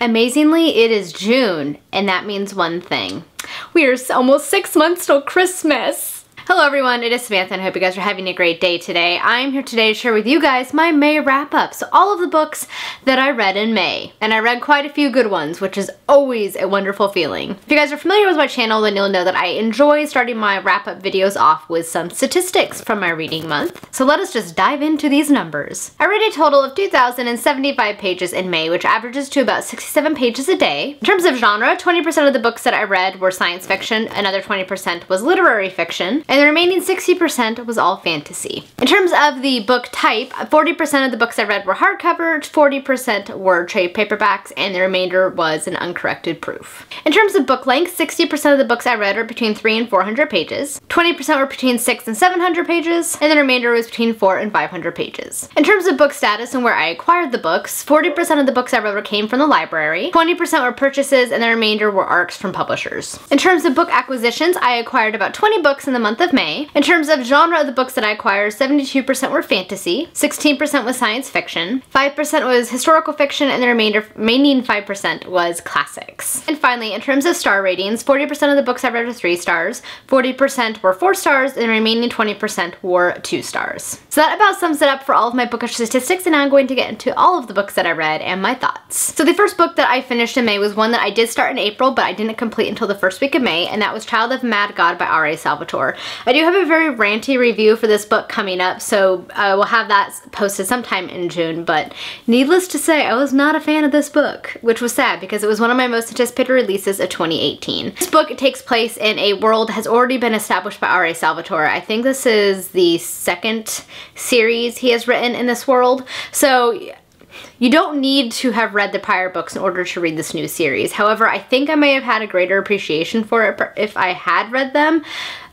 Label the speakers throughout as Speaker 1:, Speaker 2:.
Speaker 1: Amazingly, it is June, and that means one thing. We are almost 6 months till Christmas. Hello everyone, it is Samantha and I hope you guys are having a great day today. I'm here today to share with you guys my May wrap-up. So all of the books that I read in May. And I read quite a few good ones, which is always a wonderful feeling. If you guys are familiar with my channel, then you'll know that I enjoy starting my wrap-up videos off with some statistics from my reading month. So let us just dive into these numbers. I read a total of 2,075 pages in May, which averages to about 67 pages a day. In terms of genre, 20% of the books that I read were science fiction, another 20% was literary fiction, and the remaining 60% was all fantasy. In terms of the book type, 40% of the books I read were hardcover, 40% were trade paperbacks, and the remainder was an uncorrected proof. In terms of book length, 60% of the books I read were between 300 and 400 pages, 20% were between 600 and 700 pages, and the remainder was between 400 and 500 pages. In terms of book status and where I acquired the books, 40% of the books I read came from the library, 20% were purchases, and the remainder were ARCs from publishers. In terms of book acquisitions, I acquired about 20 books in the month of May. In terms of genre of the books that I acquired, 72% were fantasy, 16% was science fiction, 5% was historical fiction, and the remaining 5% was classics. And finally, in terms of star ratings, 40% of the books I read were 3 stars, 40% were 4 stars, and the remaining 20% were 2 stars. So that about sums it up for all of my bookish statistics, and now I'm going to get into all of the books that I read and my thoughts. So the first book that I finished in May was one that I did start in April, but I didn't complete until the first week of May, and that was Child of Mad God by RA Salvatore. I do have a very ranty review for this book coming up, so we'll have that posted sometime in June, but needless to say, I was not a fan of this book, which was sad because it was one of my most anticipated releases of 2018. This book takes place in a world that has already been established by RA Salvatore. I think this is the second series he has written in this world, so you don't need to have read the prior books in order to read this new series. However, I think I may have had a greater appreciation for it if I had read them,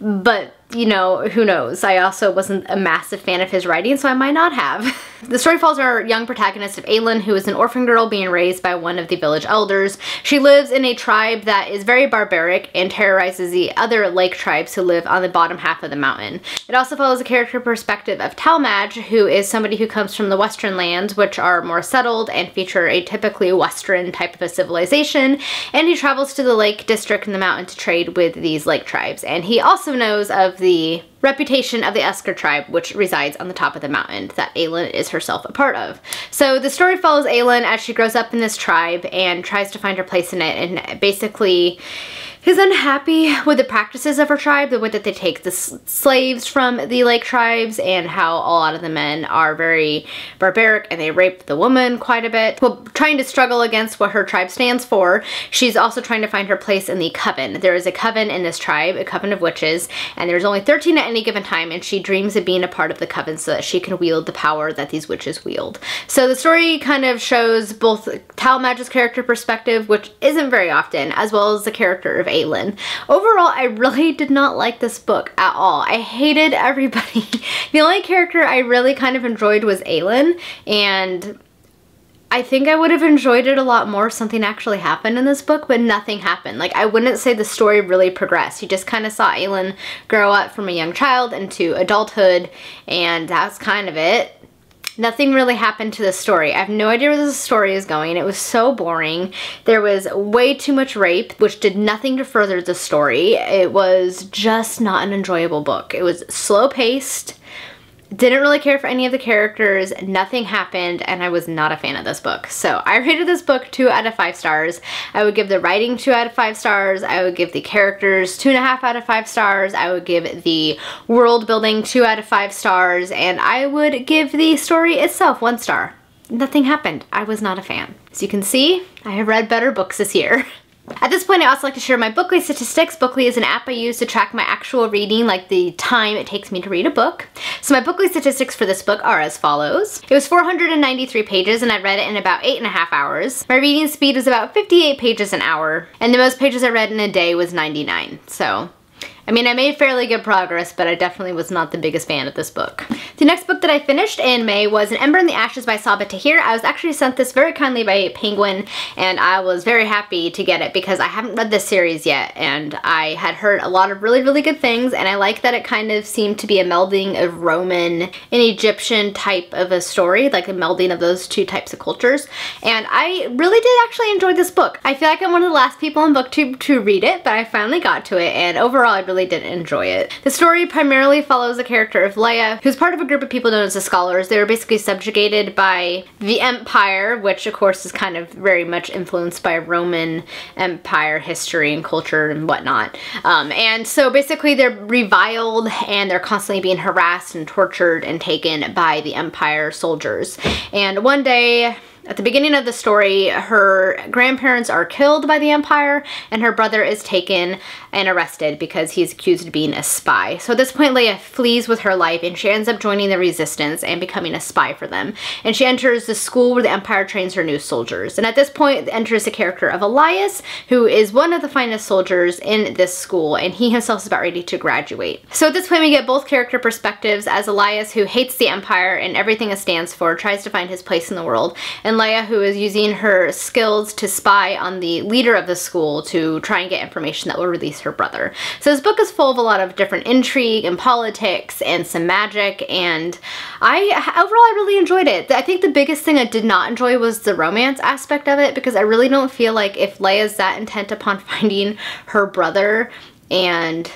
Speaker 1: but you know, who knows? I also wasn't a massive fan of his writing, so I might not have. The story follows our young protagonist of Aylin, who is an orphan girl being raised by one of the village elders. She lives in a tribe that is very barbaric and terrorizes the other lake tribes who live on the bottom half of the mountain. It also follows the character perspective of Talmadge, who is somebody who comes from the western lands, which are more settled and feature a typically western type of a civilization, and he travels to the lake district in the mountain to trade with these lake tribes. And he also knows of the reputation of the Esker tribe, which resides on the top of the mountain that Aylin is herself a part of. So the story follows Aylin as she grows up in this tribe and tries to find her place in it, and basically is unhappy with the practices of her tribe, the way that they take the slaves from the lake tribes, and how a lot of the men are very barbaric and they rape the woman quite a bit. While trying to struggle against what her tribe stands for, she's also trying to find her place in the coven. There is a coven in this tribe, a coven of witches, and there's only 13 at any given time, and she dreams of being a part of the coven so that she can wield the power that these witches wield. So the story kind of shows both Talmadge's character perspective, which isn't very often, as well as the character of Aylin. Overall, I really did not like this book at all. I hated everybody. The only character I really kind of enjoyed was Aylin, and I think I would have enjoyed it a lot more if something actually happened in this book, but nothing happened. Like, I wouldn't say the story really progressed. You just kind of saw Aylin grow up from a young child into adulthood, and that's kind of it. Nothing really happened to the story. I have no idea where this story is going. It was so boring. There was way too much rape, which did nothing to further the story. It was just not an enjoyable book. It was slow-paced. Didn't really care for any of the characters, nothing happened, and I was not a fan of this book. So I rated this book 2 out of 5 stars. I would give the writing 2 out of 5 stars. I would give the characters 2.5 out of 5 stars. I would give the world building 2 out of 5 stars, and I would give the story itself 1 star. Nothing happened. I was not a fan. As you can see, I have read better books this year. At this point, I also like to share my Bookly statistics. Bookly is an app I use to track my actual reading, like the time it takes me to read a book. So my Bookly statistics for this book are as follows. It was 493 pages and I read it in about 8.5 hours. My reading speed was about 58 pages an hour, and the most pages I read in a day was 99. So I mean, I made fairly good progress, but I definitely was not the biggest fan of this book. The next book that I finished in May was An Ember in the Ashes by Sabaa Tahir. I was actually sent this very kindly by Penguin, and I was very happy to get it because I haven't read this series yet, and I had heard a lot of really, really good things, and I like that it kind of seemed to be a melding of Roman and Egyptian type of a story, like a melding of those two types of cultures, and I really did actually enjoy this book. I feel like I'm one of the last people on BookTube to read it, but I finally got to it, and overall I really did enjoy it. The story primarily follows the character of Leia, who's part of a group of people known as the Scholars. They were basically subjugated by the Empire, which of course is kind of very much influenced by Roman Empire history and culture and whatnot. And so basically they're reviled and they're constantly being harassed and tortured and taken by the Empire soldiers. And one day, at the beginning of the story, her grandparents are killed by the Empire, and her brother is taken and arrested because he's accused of being a spy. So at this point, Leia flees with her life, and she ends up joining the resistance and becoming a spy for them. And she enters the school where the Empire trains her new soldiers. And at this point, enters the character of Elias, who is one of the finest soldiers in this school, and he himself is about ready to graduate. So at this point, we get both character perspectives as Elias, who hates the Empire and everything it stands for, tries to find his place in the world, and Leia, who is using her skills to spy on the leader of the school to try and get information that will release her brother. So this book is full of a lot of different intrigue and politics and some magic, and overall I really enjoyed it. I think the biggest thing I did not enjoy was the romance aspect of it, because I really don't feel like if Leia's that intent upon finding her brother and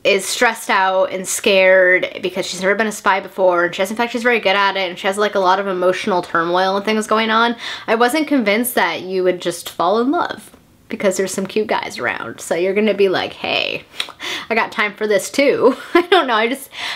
Speaker 1: is stressed out and scared because she's never been a spy before, and she has, in fact, she's very good at it, and she has like a lot of emotional turmoil and things going on, I wasn't convinced that you would just fall in love because there's some cute guys around. So you're gonna be like, hey, I got time for this too. I don't know,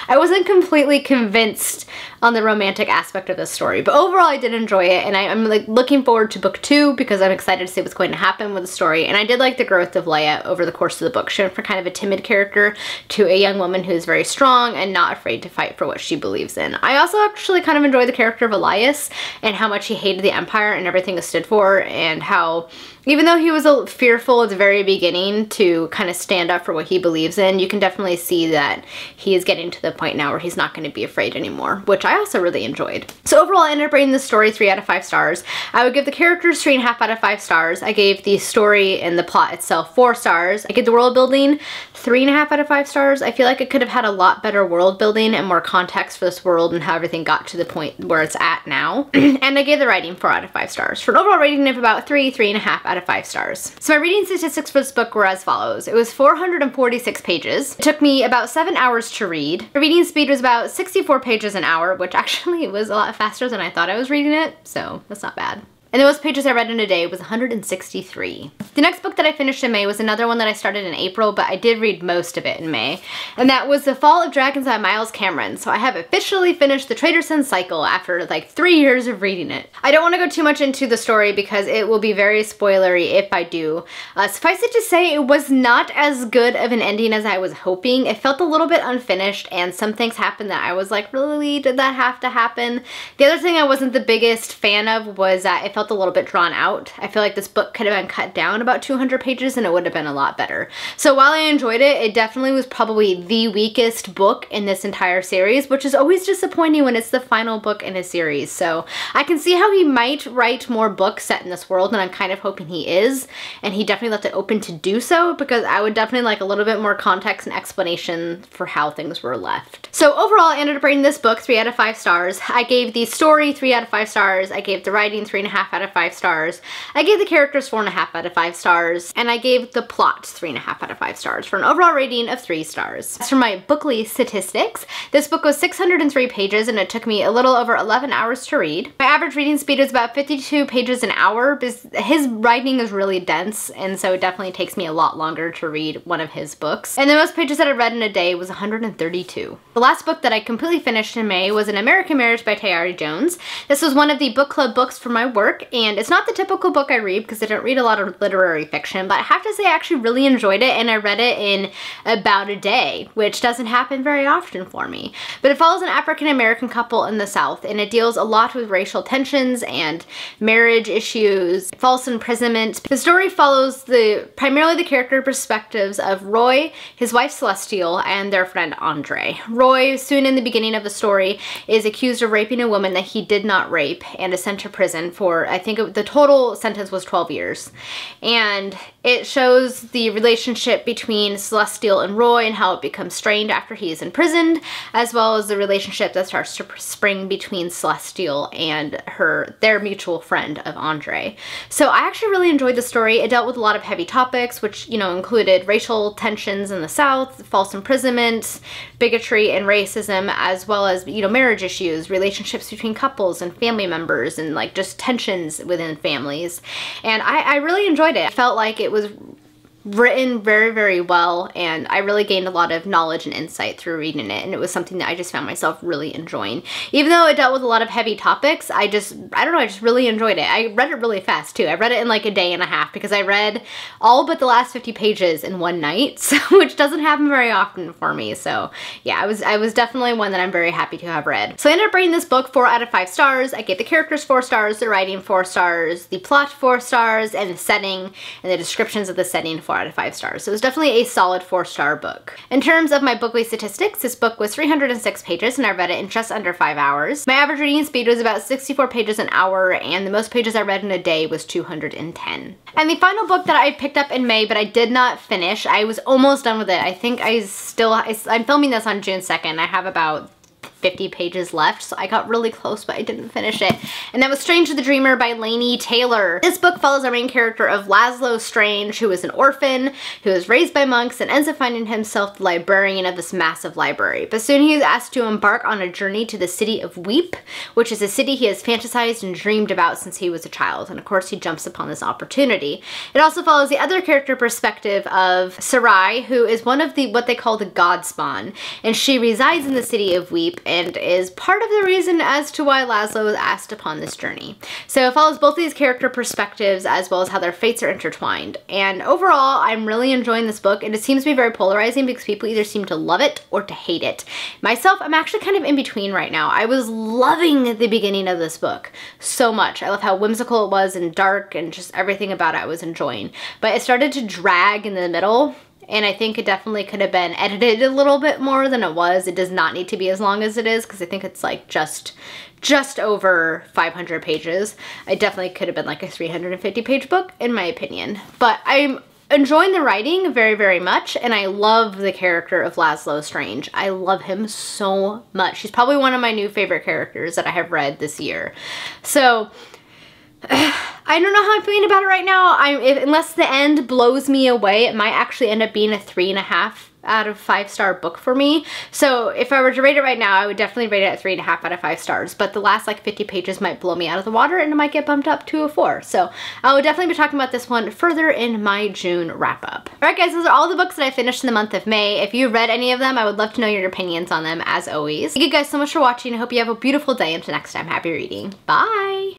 Speaker 1: I wasn't completely convinced on the romantic aspect of this story, but overall I did enjoy it, and I'm like looking forward to book 2 because I'm excited to see what's going to happen with the story. And I did like the growth of Leia over the course of the book. She went from kind of a timid character to a young woman who's very strong and not afraid to fight for what she believes in. I also actually kind of enjoy the character of Elias and how much he hated the Empire and everything it stood for, and how even though he was fearful at the very beginning to kind of stand up for what he believes in, you can definitely see that he is getting to the point now where he's not going to be afraid anymore, which I also really enjoyed. So overall, I ended up rating the story 3 out of 5 stars. I would give the characters 3.5 out of 5 stars. I gave the story and the plot itself 4 stars. I gave the world building 3.5 out of 5 stars. I feel like it could have had a lot better world building and more context for this world and how everything got to the point where it's at now. And I gave the writing 4 out of 5 stars. For an overall rating of about 3.5 out of 5 stars. So my reading statistics for this book were as follows. It was 446 pages. It took me about 7 hours to read. The reading speed was about 64 pages an hour, which actually was a lot faster than I thought I was reading it, so that's not bad. And the most pages I read in a day was 163. The next book that I finished in May was another one that I started in April, but I did read most of it in May. And that was The Fall of Dragons by Miles Cameron. So I have officially finished the Trader Sun cycle after like 3 years of reading it. I don't want to go too much into the story because it will be very spoilery if I do. Suffice it to say, it was not as good of an ending as I was hoping. It felt a little bit unfinished, and some things happened that I was like, really, did that have to happen? The other thing I wasn't the biggest fan of was that it felt a little bit drawn out. I feel like this book could have been cut down about 200 pages and it would have been a lot better. So while I enjoyed it, it definitely was probably the weakest book in this entire series, which is always disappointing when it's the final book in a series. So I can see how he might write more books set in this world, and I'm kind of hoping he is, and he definitely left it open to do so, because I would definitely like a little bit more context and explanation for how things were left. So overall, I ended up rating this book 3 out of 5 stars. I gave the story 3 out of 5 stars. I gave the writing 3.5 out of 5 stars. I gave the characters 4.5 out of 5 stars. And I gave the plot 3.5 out of 5 stars for an overall rating of 3 stars. As for my Bookly statistics, this book was 603 pages and it took me a little over 11 hours to read. My average reading speed is about 52 pages an hour because his writing is really dense, and so it definitely takes me a lot longer to read one of his books. And the most pages that I read in a day was 132. The last book that I completely finished in May was An American Marriage by Tayari Jones. This was one of the book club books for my work, dark, and it's not the typical book I read because I don't read a lot of literary fiction, but I have to say I actually really enjoyed it, and I read it in about a day, which doesn't happen very often for me. But it follows an African-American couple in the South, and it deals a lot with racial tensions and marriage issues, false imprisonment. The story follows primarily the character perspectives of Roy, his wife Celestial, and their friend Andre. Roy, soon in the beginning of the story, is accused of raping a woman that he did not rape and is sent to prison for, I think the total sentence was 12 years. And it shows the relationship between Celestial and Roy and how it becomes strained after he is imprisoned, as well as the relationship that starts to spring between Celestial and their mutual friend of Andre. So I actually really enjoyed the story. It dealt with a lot of heavy topics, which, you know, included racial tensions in the South, false imprisonment, bigotry and racism, as well as, you know, marriage issues, relationships between couples and family members, and like just tensions within families. And I really enjoyed it. I felt like it was written very, very well, and I really gained a lot of knowledge and insight through reading it, and it was something that I just found myself really enjoying. Even though it dealt with a lot of heavy topics, I don't know, I just really enjoyed it. I read it really fast too. I read it in like a day and a half because I read all but the last 50 pages in one night, so, which doesn't happen very often for me. So yeah, I was definitely one that I'm very happy to have read. So I ended up rating this book 4 out of 5 stars. I gave the characters 4 stars, the writing 4 stars, the plot 4 stars, and the setting and the descriptions of the setting 4 out of 5 stars. So it was definitely a solid 4-star book. In terms of my Bookly statistics, this book was 306 pages and I read it in just under 5 hours. My average reading speed was about 64 pages an hour, and the most pages I read in a day was 210. And the final book that I picked up in May, but I did not finish, I was almost done with it. I think I'm filming this on June 2nd. I have about 50 pages left, so I got really close, but I didn't finish it. And that was Strange the Dreamer by Laini Taylor. This book follows our main character of Laszlo Strange, who is an orphan, who is raised by monks and ends up finding himself the librarian of this massive library. But soon he is asked to embark on a journey to the city of Weep, which is a city he has fantasized and dreamed about since he was a child. And of course he jumps upon this opportunity. It also follows the other character perspective of Sarai, who is one of what they call the God Spawn, and she resides in the city of Weep and is part of the reason as to why Laszlo was asked upon this journey. So it follows both these character perspectives as well as how their fates are intertwined. And overall, I'm really enjoying this book, and it seems to be very polarizing because people either seem to love it or to hate it. Myself, I'm actually kind of in between right now. I was loving the beginning of this book so much. I love how whimsical it was and dark, and just everything about it I was enjoying. But it started to drag in the middle, and I think it definitely could have been edited a little bit more than it was. It does not need to be as long as it is, because I think it's like just over 500 pages. It definitely could have been like a 350 page book in my opinion. But I'm enjoying the writing very, very much, and I love the character of Laszlo Strange. I love him so much. He's probably one of my new favorite characters that I have read this year. So I don't know how I'm feeling about it right now. Unless the end blows me away, it might actually end up being a 3.5 out of 5 star book for me. So if I were to rate it right now, I would definitely rate it at 3.5 out of 5 stars. But the last like 50 pages might blow me out of the water, and it might get bumped up to a 4. So I will definitely be talking about this one further in my June wrap up. Alright guys, those are all the books that I finished in the month of May. If you read any of them, I would love to know your opinions on them as always. Thank you guys so much for watching. I hope you have a beautiful day. Until next time, happy reading. Bye!